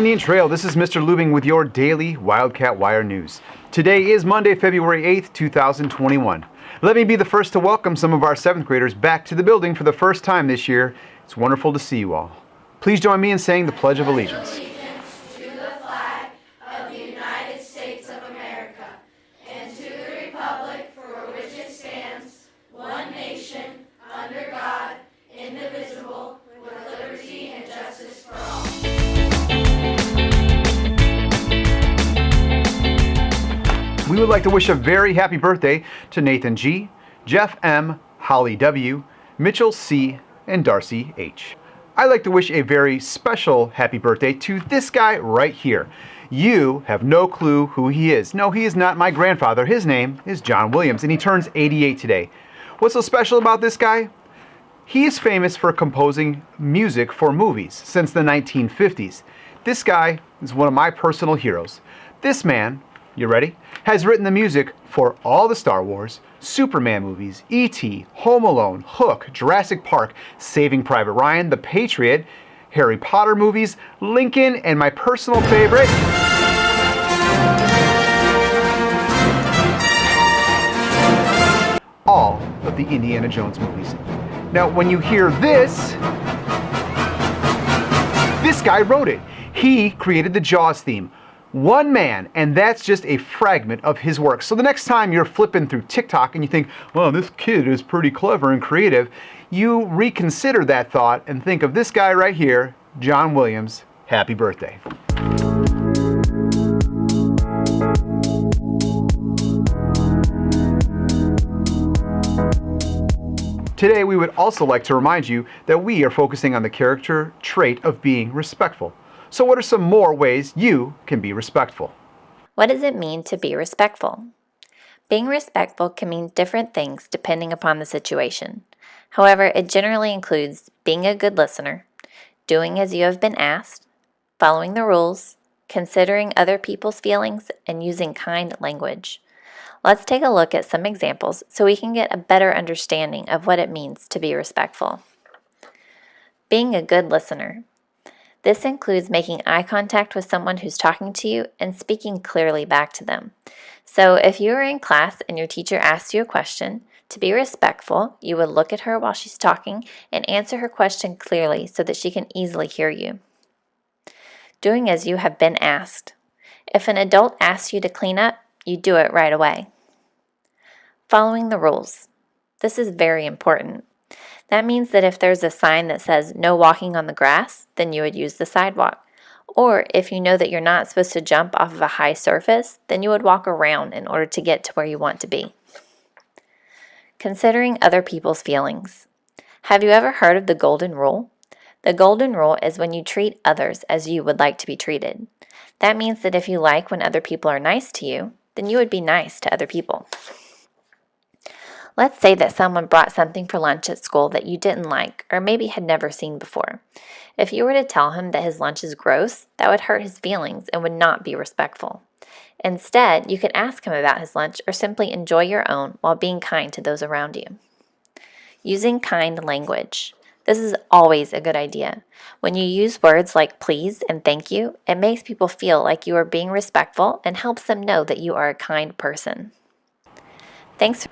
Indian Trail. This is Mr. Lubing with your daily Wildcat Wire news. Today is Monday, February 8th, 2021. Let me be the first to welcome some of our 7th graders back to the building for the first time this year. It's wonderful to see you all. Please join me in saying the Pledge of Allegiance. We would like to wish a very happy birthday to Nathan G., Jeff M., Holly W., Mitchell C., and Darcy H. I'd like to wish a very special happy birthday to this guy right here. You have no clue who he is. No, he is not my grandfather. His name is John Williams, and he turns 88 today. What's so special about this guy? He is famous for composing music for movies since the 1950s. This guy is one of my personal heroes. This man, you ready, has written the music for all the Star Wars, Superman movies, E.T., Home Alone, Hook, Jurassic Park, Saving Private Ryan, The Patriot, Harry Potter movies, Lincoln, and my personal favorite, all of the Indiana Jones movies. Now, when you hear this guy wrote it. He created the Jaws theme. One man, and that's just a fragment of his work. So the next time you're flipping through TikTok and you think, well, this kid is pretty clever and creative, you reconsider that thought and think of this guy right here, John Williams. Happy birthday. Today, we would also like to remind you that we are focusing on the character trait of being respectful. So what are some more ways you can be respectful? What does it mean to be respectful? Being respectful can mean different things depending upon the situation. However, it generally includes being a good listener, doing as you have been asked, following the rules, considering other people's feelings, and using kind language. Let's take a look at some examples so we can get a better understanding of what it means to be respectful. Being a good listener. This includes making eye contact with someone who's talking to you and speaking clearly back to them. So if you are in class and your teacher asks you a question, to be respectful, you would look at her while she's talking and answer her question clearly so that she can easily hear you. Doing as you have been asked. If an adult asks you to clean up, you do it right away. Following the rules. This is very important. That means that if there's a sign that says no walking on the grass, then you would use the sidewalk. Or if you know that you're not supposed to jump off of a high surface, then you would walk around in order to get to where you want to be. Considering other people's feelings. Have you ever heard of the golden rule? The golden rule is when you treat others as you would like to be treated. That means that if you like when other people are nice to you, then you would be nice to other people. Let's say that someone brought something for lunch at school that you didn't like or maybe had never seen before. If you were to tell him that his lunch is gross, that would hurt his feelings and would not be respectful. Instead, you could ask him about his lunch or simply enjoy your own while being kind to those around you. Using kind language. This is always a good idea. When you use words like please and thank you, it makes people feel like you are being respectful and helps them know that you are a kind person. Thanks.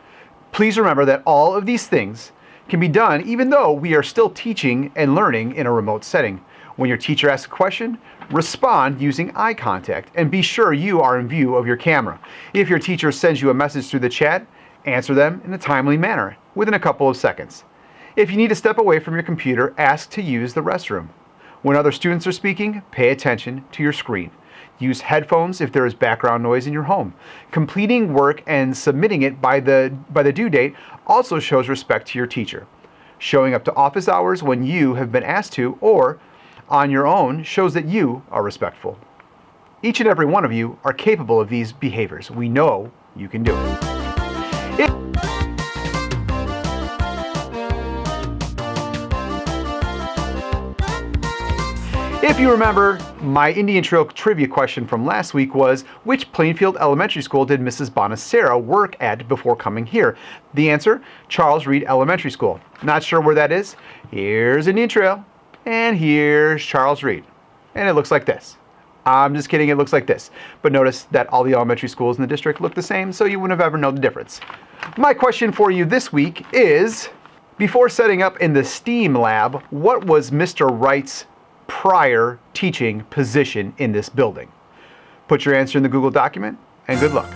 Please remember that all of these things can be done even though we are still teaching and learning in a remote setting. When your teacher asks a question, respond using eye contact and be sure you are in view of your camera. If your teacher sends you a message through the chat, answer them in a timely manner within a couple of seconds. If you need to step away from your computer, ask to use the restroom. When other students are speaking, pay attention to your screen. Use headphones if there is background noise in your home. Completing work and submitting it by the due date also shows respect to your teacher. Showing up to office hours when you have been asked to or on your own shows that you are respectful. Each and every one of you are capable of these behaviors. We know you can do it. If you remember, my Indian Trail trivia question from last week was, which Plainfield Elementary School did Mrs. Bonacera work at before coming here? The answer, Charles Reed Elementary School. Not sure where that is? Here's Indian Trail, and here's Charles Reed. And it looks like this. I'm just kidding, it looks like this. But notice that all the elementary schools in the district look the same, so you wouldn't have ever known the difference. My question for you this week is, before setting up in the STEAM lab, what was Mr. Wright's prior teaching position in this building? Put your answer in the Google document, and good luck.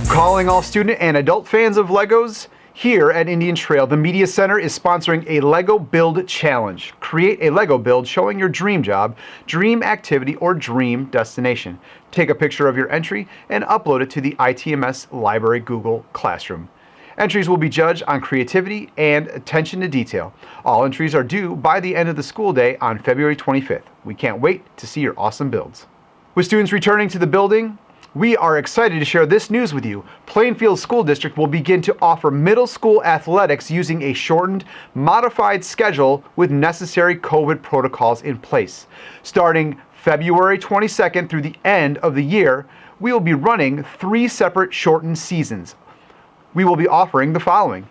Calling all student and adult fans of Legos, here at Indian Trail, the Media Center is sponsoring a Lego Build Challenge. Create a Lego build showing your dream job, dream activity, or dream destination. Take a picture of your entry and upload it to the ITMS Library Google Classroom. Entries will be judged on creativity and attention to detail. All entries are due by the end of the school day on February 25th. We can't wait to see your awesome builds. With students returning to the building, we are excited to share this news with you. Plainfield School District will begin to offer middle school athletics using a shortened, modified schedule with necessary COVID protocols in place. Starting February 22nd through the end of the year, we will be running 3 separate shortened seasons. We will be offering the following: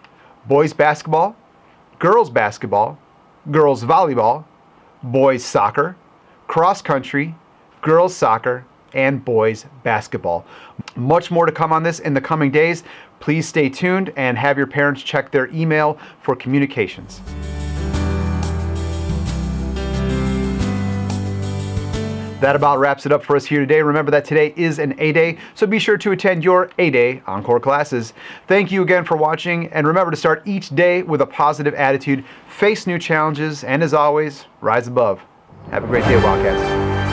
boys basketball, girls volleyball, boys soccer, cross country, girls soccer, and boys basketball. Much more to come on this in the coming days. Please stay tuned and have your parents check their email for communications. That about wraps it up for us here today. Remember that today is an A-Day, so be sure to attend your A-Day Encore classes. Thank you again for watching, and remember to start each day with a positive attitude, face new challenges, and as always, rise above. Have a great day, Wildcats.